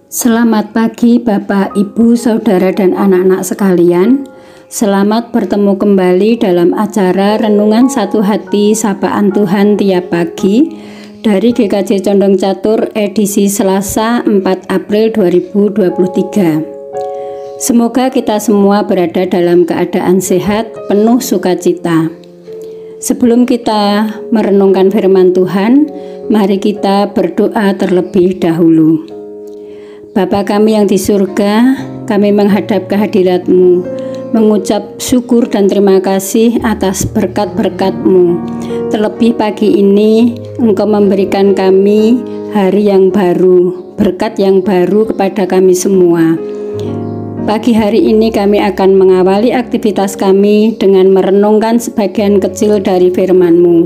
Selamat pagi Bapak, Ibu, Saudara, dan anak-anak sekalian. Selamat bertemu kembali dalam acara Renungan Satu Hati Sapaan Tuhan tiap pagi dari GKJ Condong Catur edisi Selasa 4 April 2023. Semoga kita semua berada dalam keadaan sehat, penuh sukacita. Sebelum kita merenungkan firman Tuhan, mari kita berdoa terlebih dahulu. Bapa kami yang di surga, kami menghadap kehadirat-Mu, mengucap syukur dan terima kasih atas berkat-berkat-Mu. Terlebih pagi ini, Engkau memberikan kami hari yang baru, berkat yang baru kepada kami semua. Pagi hari ini kami akan mengawali aktivitas kami dengan merenungkan sebagian kecil dari firman-Mu.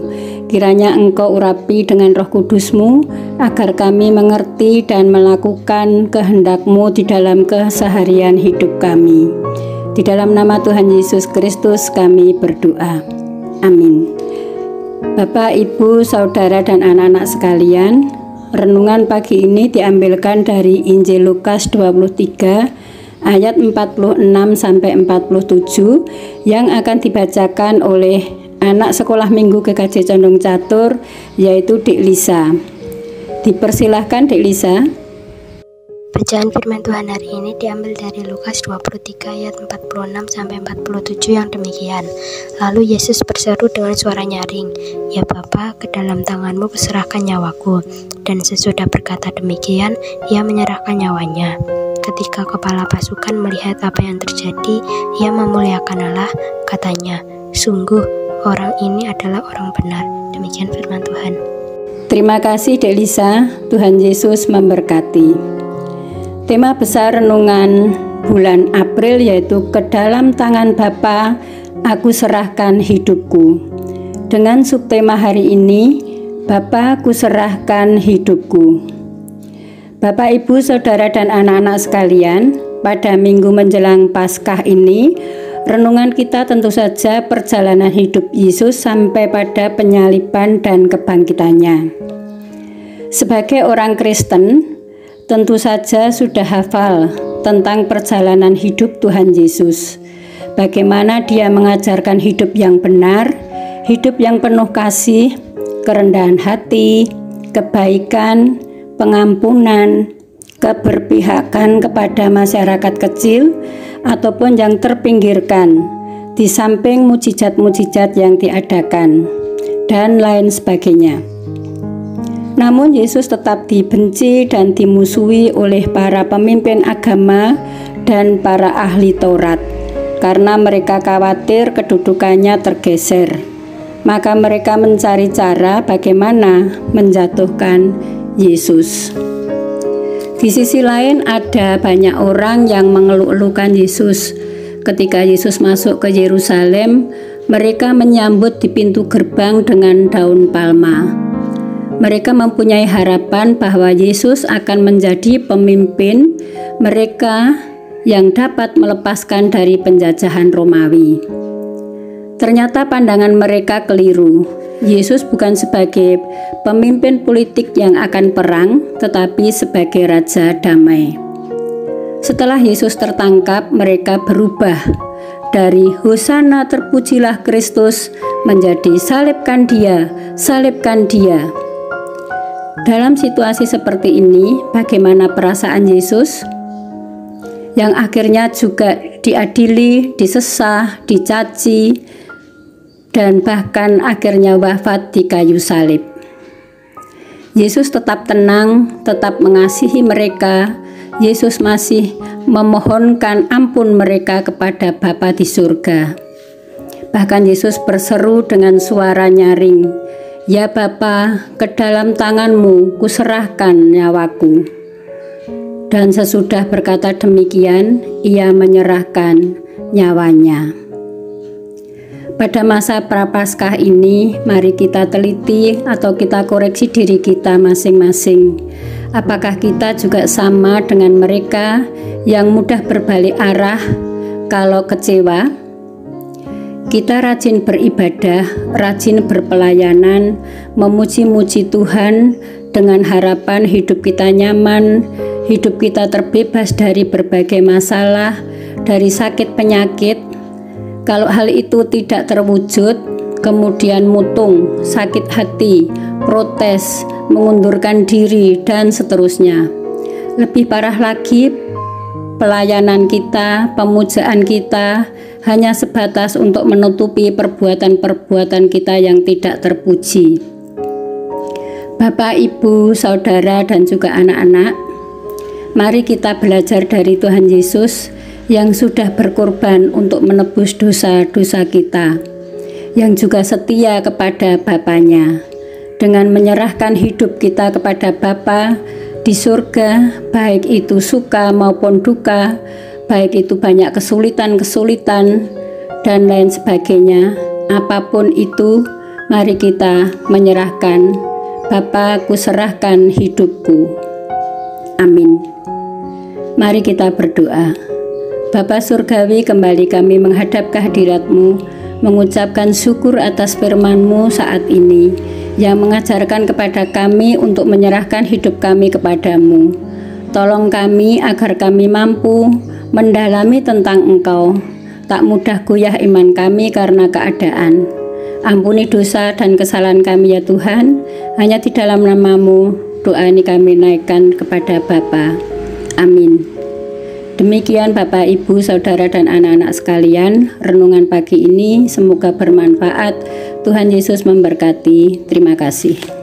Kiranya Engkau urapi dengan Roh Kudus-Mu, agar kami mengerti dan melakukan kehendak-Mu di dalam keseharian hidup kami. Di dalam nama Tuhan Yesus Kristus kami berdoa. Amin. Bapak, Ibu, Saudara, dan anak-anak sekalian, renungan pagi ini diambilkan dari Injil Lukas 23 ayat 46-47 yang akan dibacakan oleh anak sekolah minggu GKJ Condong Catur, yaitu Dik Lisa. Dipersilahkan Dik Lisa. Bacaan firman Tuhan hari ini diambil dari Lukas 23 ayat 46-47 yang demikian. Lalu Yesus berseru dengan suara nyaring, "Ya Bapa, ke dalam tangan-Mu kuserahkan nyawaku." Dan sesudah berkata demikian, Ia menyerahkan nyawanya. Ketika kepala pasukan melihat apa yang terjadi, ia memuliakan Allah, katanya, "Sungguh, orang ini adalah orang benar." Demikian firman Tuhan. Terima kasih Dik Lisa, Tuhan Yesus memberkati. Tema besar renungan bulan April yaitu "Ke dalam tangan Bapa, aku serahkan hidupku". Dengan subtema hari ini, Bapa, ku serahkan hidupku. Bapak, Ibu, Saudara, dan anak-anak sekalian, pada minggu menjelang Paskah ini, renungan kita tentu saja perjalanan hidup Yesus sampai pada penyaliban dan kebangkitannya. Sebagai orang Kristen, tentu saja sudah hafal tentang perjalanan hidup Tuhan Yesus. Bagaimana Dia mengajarkan hidup yang benar, hidup yang penuh kasih, kerendahan hati, kebaikan, pengampunan, keberpihakan kepada masyarakat kecil ataupun yang terpinggirkan, di samping mujizat-mujizat yang diadakan, dan lain sebagainya. Namun Yesus tetap dibenci dan dimusuhi oleh para pemimpin agama dan para ahli Taurat, karena mereka khawatir kedudukannya tergeser. Maka mereka mencari cara bagaimana menjatuhkan Yesus. Di sisi lain ada banyak orang yang mengeluh-elukan Yesus. Ketika Yesus masuk ke Yerusalem, mereka menyambut di pintu gerbang dengan daun palma. Mereka mempunyai harapan bahwa Yesus akan menjadi pemimpin mereka yang dapat melepaskan dari penjajahan Romawi. Ternyata pandangan mereka keliru. Yesus bukan sebagai pemimpin politik yang akan perang, tetapi sebagai raja damai. Setelah Yesus tertangkap, mereka berubah dari "Hosana terpujilah Kristus" menjadi "Salibkan Dia, salibkan Dia". Dalam situasi seperti ini, bagaimana perasaan Yesus? Yang akhirnya juga diadili, disesah, dicaci, dan bahkan akhirnya wafat di kayu salib. Yesus tetap tenang, tetap mengasihi mereka. Yesus masih memohonkan ampun mereka kepada Bapa di surga. Bahkan Yesus berseru dengan suara nyaring, "Ya Bapa, ke dalam tangan-Mu kuserahkan nyawaku." Dan sesudah berkata demikian, Ia menyerahkan nyawanya. Pada masa Prapaskah ini, mari kita teliti atau kita koreksi diri kita masing-masing. Apakah kita juga sama dengan mereka yang mudah berbalik arah kalau kecewa? Kita rajin beribadah, rajin berpelayanan, memuji-muji Tuhan dengan harapan hidup kita nyaman, hidup kita terbebas dari berbagai masalah, dari sakit penyakit. Kalau hal itu tidak terwujud, kemudian mutung, sakit hati, protes, mengundurkan diri, dan seterusnya. Lebih parah lagi, pelayanan kita, pemujaan kita hanya sebatas untuk menutupi perbuatan-perbuatan kita yang tidak terpuji. Bapak, Ibu, Saudara, dan juga anak-anak, mari kita belajar dari Tuhan Yesus yang sudah berkorban untuk menebus dosa-dosa kita, yang juga setia kepada Bapanya. Dengan menyerahkan hidup kita kepada Bapa di surga, baik itu suka maupun duka, baik itu banyak kesulitan-kesulitan dan lain sebagainya, apapun itu, mari kita menyerahkan. Bapa, ku serahkan hidupku. Amin. Mari kita berdoa. Bapa Surgawi, kembali kami menghadap kehadirat-Mu, mengucapkan syukur atas firman-Mu saat ini, yang mengajarkan kepada kami untuk menyerahkan hidup kami kepadamu. Tolong kami agar kami mampu mendalami tentang Engkau, tak mudah goyah iman kami karena keadaan. Ampuni dosa dan kesalahan kami ya Tuhan, hanya di dalam nama-Mu doa ini kami naikkan kepada Bapa. Amin. Demikian Bapak, Ibu, Saudara, dan anak-anak sekalian, renungan pagi ini semoga bermanfaat. Tuhan Yesus memberkati. Terima kasih.